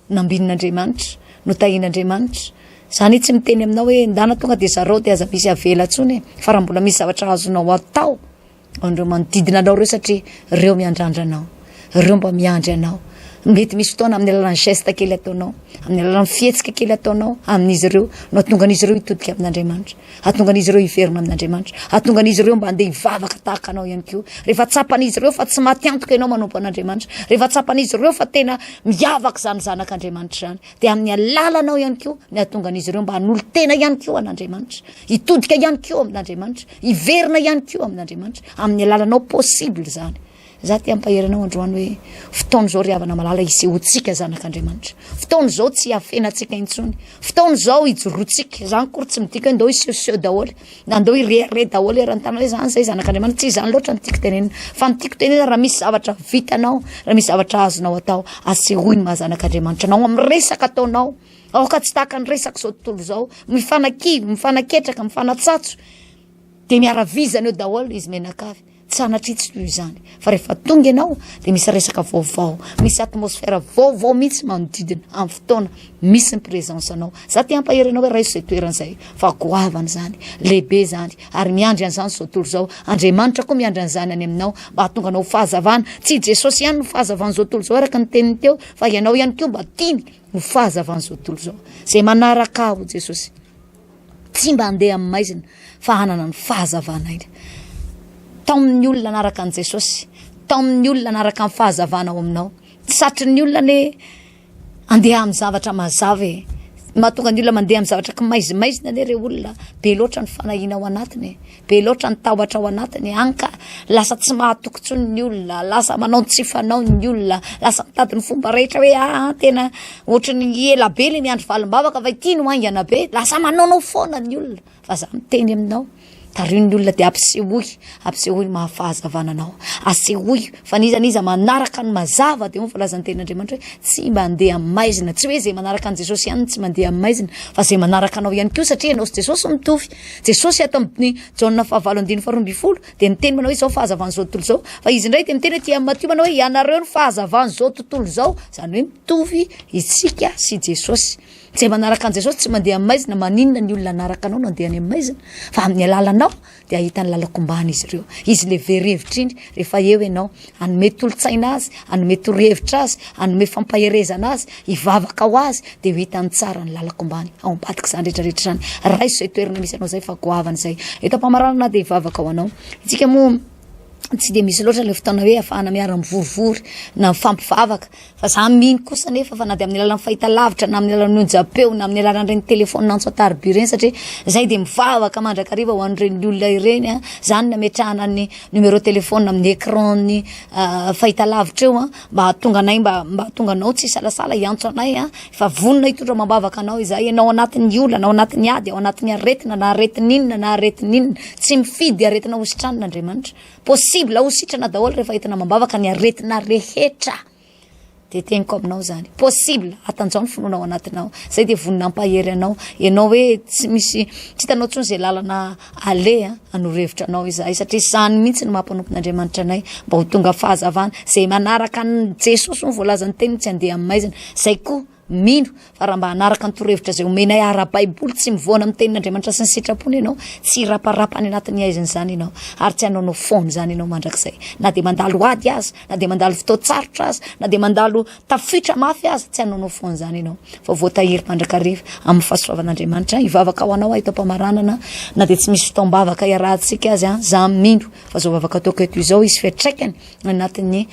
nambinin'Andriamanitra no tahin'Andriamanitra zany tsy miteny aminao hoe ndana tonga dia zareo dia aza misy avela tsony fa raha mbola misy zavatra azonao atao andreo manodidina anao reo satria reo miandrandra anao reo mba miandry anao mety misy fotoana amin'ny alalan'ny geste kely ataonao, amin'ny alalan'ny fihetsika kely ataonao amin'izy ireo no ahatongan'izy ireo hitodika amin'Andriamanitra, ahatongan'izy ireo hiverina amin'Andriamanitra, ahatongan'izy ireo mba handeha hivavaka tahaka anao ihany koa. Rehefa tsapan'izy ireo fa tsy maty antoka ianao manompo an'Andriamanitra, rehefa tsapan'izy ireo fa tena miavaka zany zanak'Andriamanitra zany, de amin'ny alalanao ihany koa ny ahatongan'izy ireo mba hanolo tena ihany koa an'Andriamanitra, hitodika ihany koa amin'Andriamanitra, hiverina ihany koa amin'Andriamanitra, amin'ny alalanao possible zany. Za ty ampaheranao androany hoe fotoana zao ry havana malala isehotsika zanak'Andriamanitra, fotoana zao tsy hafenatsika intsony, fotoana zao hijorotsika, zany kory tsy midika hoe ndao hisehoseho daholy na ndao hirehare daholy eran-tana hoe zany zay zanak'Andriamanitra, tsy zany loatra ny tiako tenenina, fa ny tiako tenenina raha misy zavatra vitanao, raha misy zavatra azonao atao, asehoiny maha zanak'Andriamanitra anao amin'ny resaka ataonao. Aoka tsy tahaka ny resaka zao tontolo zao, mifanakivy, mifanaketraka, mifanatsatso, de miaravizana eo daholy izy menakavy. Tsy anatritsy toy izany, fa rehefa tonga ianao de misy resaka vaovao, misy atmosfera vaovao mihitsy manodidina amin'ny fotoana misy ny présence anao. Za ty ampaheranao hoe raiso zay toerana zay, fa goavana zany, lehibe zany, ary miandry an'izany zao tontolo zao. Andriamanitra koa miandry an'izany any aminao mba hahatonga anao fahazavana. Tsy Jesosy ihany no fahazavana zao tontolo zao araka ny teniny teo, fa ianao ihany koa mba tiany no fahazavana zao tontolo zao. Zay manaraka aho Jesosy, tsy mba handeha amin'ny maizina fa hanana ny fahazavana iny. Tao amin'ny olona anaraka an' Jesosy, tao amin'ny olona anaraka ny fahazavana ao aminao. Satry ny olona ne andeha amin'ny zavatra mazava e. Mahatonga ny olona mandeha amin'ny zavatra ka maizimaizina ne re olona, be loatra ny fanahina ao anatiny, be loatra ny tahotra ao anatiny, anka lasa tsy mahatokontsony ny olona, lasa manao tsy fanao ny olona, lasa mitady ny fomba rehetra hoe tena ohatrany ela be le miandry valim-bavaka fa ity no aingana be, lasa manaonao foana ny olona. Fa za miteny aminao, tariny ny olona de ampisehoy mahafahazavana anao, asehoy fa niza manaraka ny mazava de voalazany tenin'Andriamanitra hoe tsy mba handeha amin'ny maizina, tsy hoe zay manaraka an' Jesosy ihany tsy mandeha amin'ny maizina, fa zay manaraka anao ihany koa, satria ianao sy Jesosy mitovy. Jesosy ato amin'ny Jaona 7:12 de miteny manao hoe zao fahazavana zao tontolo zao, fa izy ndray de miteny hoe ty amin'ny Matthieu manao hoe ianareo ny fahazavana zao tontolo zao, zany hoe mitovy isika sy Jesosy. Zay manaraka an' Jesosy tsy mandeha amin'ny maizina, maninona ny olona anaraka anao no andehany amin'ny maizina, fa amin'ny alalanao de ahitany lalakombany izy ireo. Izy le verevitra iny rehefa eo ianao, hanome tolotsaina azy, hanome torohevitra azy, hanome fampaherezana azy, hivavaka ho azy, de ho hitany tsara ny lalakombany ao ambadika zany rehetrarehetra zany. Raiso zay toerana misy anao zay fa goavana zay. Eto ampamarana de hivavaka ho anao. Itsika moa tsy de misy loatra le fotoana hoe afahana miara mivorivory na mifampivavaka, fa za miny kosa nefa fa na de amin'ny alalan'ny fahitalavitra na amin'ny alalan'ny onjapeo na amin'ny alalan'ireny telefôny nantsoatariby ireny, satria zay de mivavaka mandrakariva ho an'ireny olona ireny zany nametrahana ny numéro telefôny amin'ny écran ny fahitalavitra eo mba hahatonga anay mba hahatonga anao tsy salasala hiantso anay fa vonona hitondra mambavaka anao izay, ianao anatin'ny olana, anao anatin'ny ady, ao anatin'ny aretina na aretin'inona na aretin'inona, tsy mifidy aretina hositran'Andriamanitra. Possible hositrana daholo rehefa hitana mambavaka ny aretina rehetra. De teniko aminao zany, possible atanjao ny finoana ao anatinao. Zay de vonina ampahery anao, ianao hoe tsy misy, tsy hitanao tsony zay lalana ale hanorevitra anao izay, satria zany mihitsy ny mampanompon'Andriamanitra anay mba ho tonga fahazavana zay manaraka ny Jesosy no voalaza ny teniny tsy handeha amin'ny maizina. Zay koa mino fa raha mba hanaraka ny torohevitra zay omenay ara-baiboly, tsy mivoana amin'ny tenin'Andriamanitra sy ny sitrapony ianao, tsy raparapany anatin'ny aiziny zany ianao, ary tsy hanaonao foana zany ianao mandrakizay, na de mandalo ady azy, na de mandalo fotoatsarotra azy, na de mandalo tafitra mafy azy, tsy hanaonao foana zany ianao, fa voatahiry mandrakariva amin'ny fahasoavan'Andriamanitra. Hivavaka ho anao eto ampamaranana, na de tsy misy fotoam-bavaka iarahantsika azy za mino fa zao vavaka ataoko eto izao izy fiatraikany anatin'ny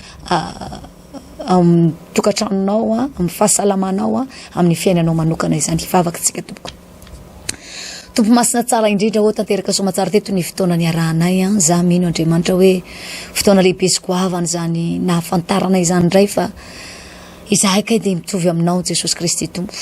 tokatranonao, amin'ny fahasalamanao, amin'ny fiainanao manokana izany. Hivavaka tsika tompoko. Tompo masina tsara indrindra ho tanteraka somatsara teto ny fotoana niarahanay za mino Andriamanitra hoe fotoana lehibe sy goavana zany nahafantarana izany indray fa izahay kay de mitovy aminao Jesosy Kristy Tompo.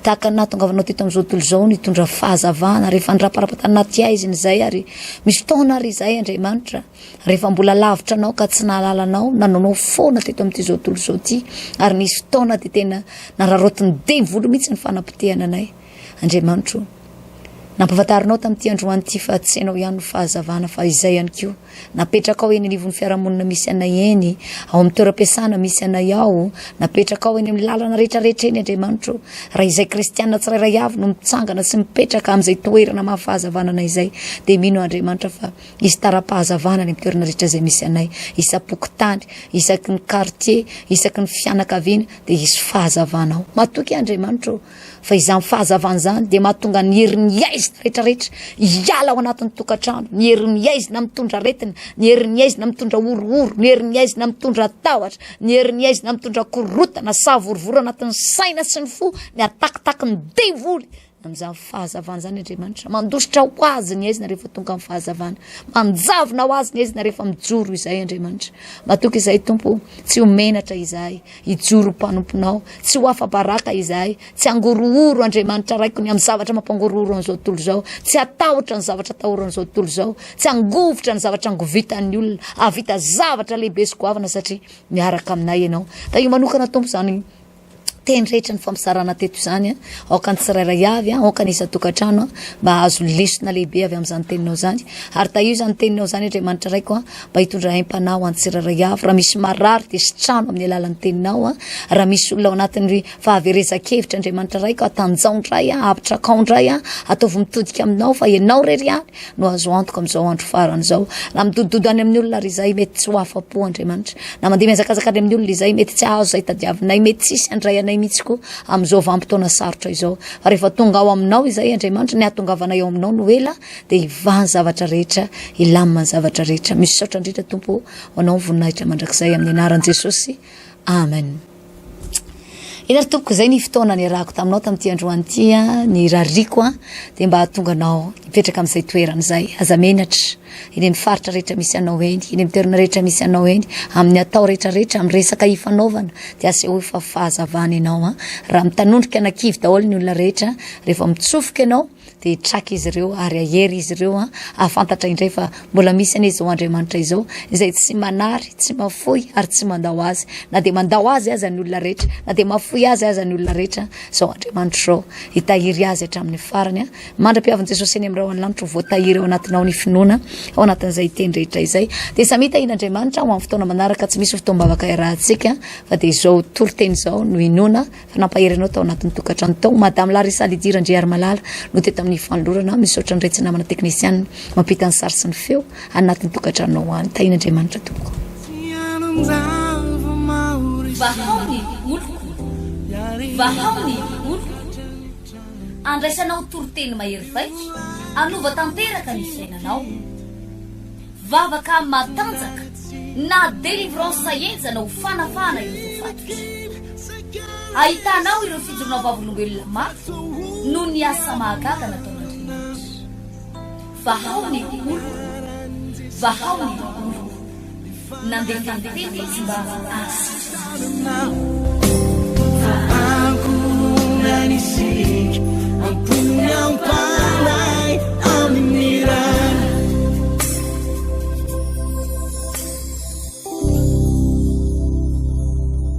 Tahaka nahatongavanao teto amin'izao tontolo zao nitondra fahazavana rehefa niraparapatana anaty aiziny zay, ary misy fotoana ary izay Andriamanitra rehefa mbola lavitra anao ka tsy nahalalanao, nanaonao foana teto amin'ity zao tontolo zao ty, ary misy fotoana de tena nararotiny devolo mihitsy ny fanapotehana anay. Andriamanitra, nampavatarinao tamin'ity androany ity fa tsy hainao ihany no fahazavana fa izay ihany ko napetraka ao eny anivon'ny fiarahamonina misy anay eny ao amin'ny toeram-piasana misy anay ao napetraka ao eny amin'ny lalana rehetrarehetra eny Andriamanitro raha izay kristianina tsirairay avy no mitsangana sy mipetraka amin'izay toerana mahafahazavana anay izay dia mino Andriamanitra fa isy tara-pahazavana ny amin'ny toerana rehetra izay misy anay isam-pokotany isaky ny quartier isaky ny fianakaviana dia isy fahazavana ao matoky Andriamanitro fa izany fahazavana zany dia mahatonga ny herin'ny aizina rehetrarehetra iala ao anatin'ny tokantrano ny herin'ny aizina mitondra aretina ny herin'ny aizina mitondra orooro ny herin'ny aizina mitondra tahotra ny herin'ny aizina mitondra korotana savorovory anatin'ny saina sy ny fo ny atakitaky ny devoly amin'izany fahazavana zany Andriamanitra mandositra ho azy ny aizina rehefa tonga amin'ny fahazavana manjavona ho azy ny aizina rehefa mijoro izay Andriamanitra matoky izay Tompo tsy ho menatra izahay hijoro mpanomponao tsy ho afa-baraka izahay tsy angorooro Andriamanitra raiko ny amin'ny zavatra mampangorooro an'izao tontolo izao tsy hatahotra ny zavatra atahoro an'izao tontolo izao tsy angovotra ny zavatra angovitan'ny olona avita zavatra lehibe sy goavana satria miaraka aminay ianao da io manokana Tompo zany teny rehetra ny fampisarana teto izany aoka ny tsirairay avy aoka ny isa-tokantrano mba azo lesona lehibe avy amin'izany teninao zany ary ta io zany teninao zany Andriamanitra raiko mba hitondra haimpanao any tsirairay avy raha misy marary dia sitrano amin'ny alalan'ny teninao raha misy olona ao anatin'ny fahaverezan-kevitra Andriamanitra raiko atanjaondray apitrakandray ataovy mitodika aminao fa ianao rery ihany no azo antoka amin'izao andro farany izao na midododo any amin'ny olona ry izay mety tsy ho afa-po Andriamanitra na mandeha miazakazaka any amin'ny olona izay mety tsy azo izay tadiavinay mety tsisy andray anay mitsy koa amin'izao vanim-potoana sarotra izao fa rehefa tonga ao aminao izay Andriamanitra ny ahatongavanay ao aminao no ela dia hivany zavatra rehetra hilamina ny zavatra rehetra misy saotra indrindra Tompo anao voninahitra mandrakizay amin'ny anaran'i Jesosy amen. Inary Tompoko izay ny fotoana ny arahako taminao tamin'ity androany ity ny rariko dia mba hahatonga anao hipetraka amin'izay toerana izay aza menatra eny amin'ny faritra rehetra misy anao eny eny amin'ny toerana rehetra misy anao eny amin'ny atao rehetrarehetra amin'ny resaka hifanaovana dia aseho fa fahazavana ianao raha mitanondrika anakivy daholo ny olona rehetra rehefa mitsofoka ianao dia hitraka izy ireo ary ahery izy ireo ahafantatra indray fa mbola misy ane izao Andriamanitra izao izay tsy manary tsy mafoy ary tsy mandao azy na dia mandao azy aza ny olona rehetra na dia mafoy azy aza ny olona rehetra izao Andriamanitra izao hitahiry azy hatramin'ny farany mandra-piavin'i Jesosy eny amin'ny raha lanitra voatahiry ao anatinao ny finoana ao anatin'izay teny rehetra izay dia samita iny Andriamanitra ho amin'ny fotoana manaraka tsy misy fotoam-bavaka iarahantsika fa dia izao toro-teny izao no inoana fa nampahery anao tao anatin'ny tokantrano tao madame Larissa Lidira Andriary Malala no teto amin'ny fanolorana misaotra ny rehetsi namana teknisiana mampita ny sary sy ny feo anatin'ny tokantranonao any tahina Andriamanitra Tompoko vahaony oloko vahaony oloko andraisanao toro-teny mahery vaitra anova tanteraka ny fiainanao vavaka matanjaka na délivrance enjana ho fanafana ireo fatotra ahitanao ireo fijorona vavolombelona maro no ny asa mahagaga nataon'Andriamanitra vahaony oloko vahaony oloko nandeha tantety izy mba asitrana